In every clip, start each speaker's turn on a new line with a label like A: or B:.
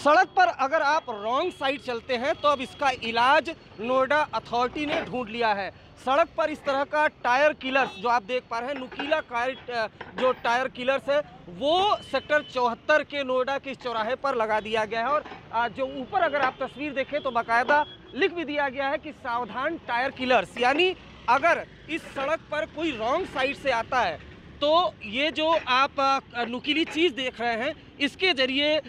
A: सड़क पर अगर आप रॉन्ग साइड चलते हैं तो अब इसका इलाज नोएडा अथॉरिटी ने ढूंढ लिया है। सड़क पर इस तरह का टायर किलर्स जो आप देख पा रहे हैं, नुकीला जो टायर किलर्स है वो सेक्टर 74 के नोएडा के इस चौराहे पर लगा दिया गया है। और जो ऊपर अगर आप तस्वीर देखें तो बाकायदा लिख भी दिया गया है कि सावधान टायर किलर्स, यानी अगर इस सड़क पर कोई रॉन्ग साइड से आता है तो ये जो आप नुकीली चीज़ देख रहे हैं इसके ज़रिए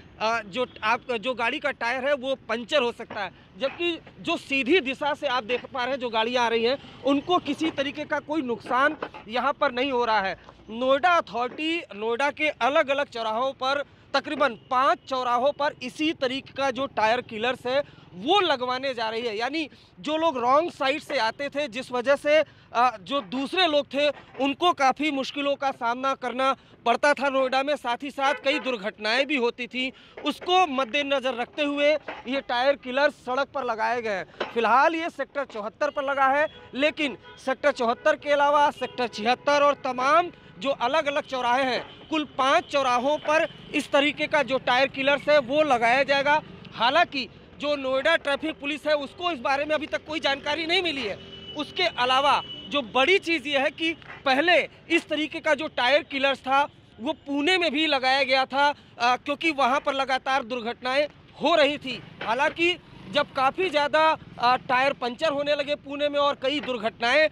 A: जो गाड़ी का टायर है वो पंचर हो सकता है, जबकि जो सीधी दिशा से आप देख पा रहे हैं जो गाड़ियां आ रही हैं उनको किसी तरीके का कोई नुकसान यहां पर नहीं हो रहा है। नोएडा अथॉरिटी नोएडा के अलग अलग चौराहों पर तकरीबन 5 चौराहों पर इसी तरीके का जो टायर किलर्स है वो लगवाने जा रही है। यानी जो लोग रॉन्ग साइड से आते थे, जिस वजह से जो दूसरे लोग थे उनको काफ़ी मुश्किलों का सामना करना पड़ता था नोएडा में, साथ ही साथ कई दुर्घटनाएं भी होती थी, उसको मद्देनज़र रखते हुए ये टायर किलर्स सड़क पर लगाए गए हैं। फिलहाल ये सेक्टर 74 पर लगा है, लेकिन सेक्टर 74 के अलावा सेक्टर 76 और तमाम जो अलग अलग चौराहे हैं, कुल 5 चौराहों पर इस तरीके का जो टायर किलर्स है वो लगाया जाएगा। हालांकि जो नोएडा ट्रैफिक पुलिस है उसको इस बारे में अभी तक कोई जानकारी नहीं मिली है। उसके अलावा जो बड़ी चीज़ ये है कि पहले इस तरीके का जो टायर किलर्स था वो पुणे में भी लगाया गया था, क्योंकि वहाँ पर लगातार दुर्घटनाएं हो रही थी। हालांकि जब काफ़ी ज़्यादा टायर पंचर होने लगे पुणे में और कई दुर्घटनाएं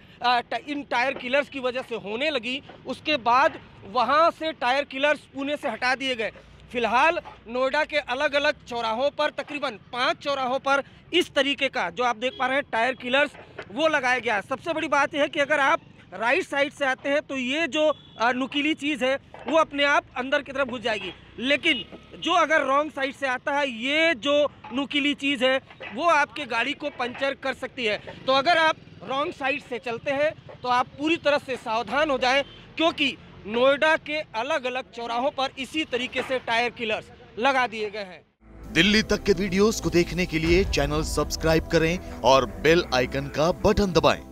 A: इन टायर किलर्स की वजह से होने लगी, उसके बाद वहाँ से टायर किलर्स पुणे से हटा दिए गए। फिलहाल नोएडा के अलग अलग चौराहों पर तकरीबन 5 चौराहों पर इस तरीके का जो आप देख पा रहे हैं टायर किलर्स वो लगाया गया है। सबसे बड़ी बात यह है कि अगर आप राइट साइड से आते हैं तो ये जो नुकीली चीज़ है वो अपने आप अंदर की तरफ घुस जाएगी, लेकिन जो अगर रॉन्ग साइड से आता है ये जो नुकीली चीज़ है वो आपके गाड़ी को पंचर कर सकती है। तो अगर आप रॉन्ग साइड से चलते हैं तो आप पूरी तरह से सावधान हो जाएं, क्योंकि नोएडा के अलग अलग चौराहों पर इसी तरीके से टायर किलर्स लगा दिए गए हैं।
B: दिल्ली तक के वीडियोस को देखने के लिए चैनल सब्सक्राइब करें और बेल आइकन का बटन दबाएं।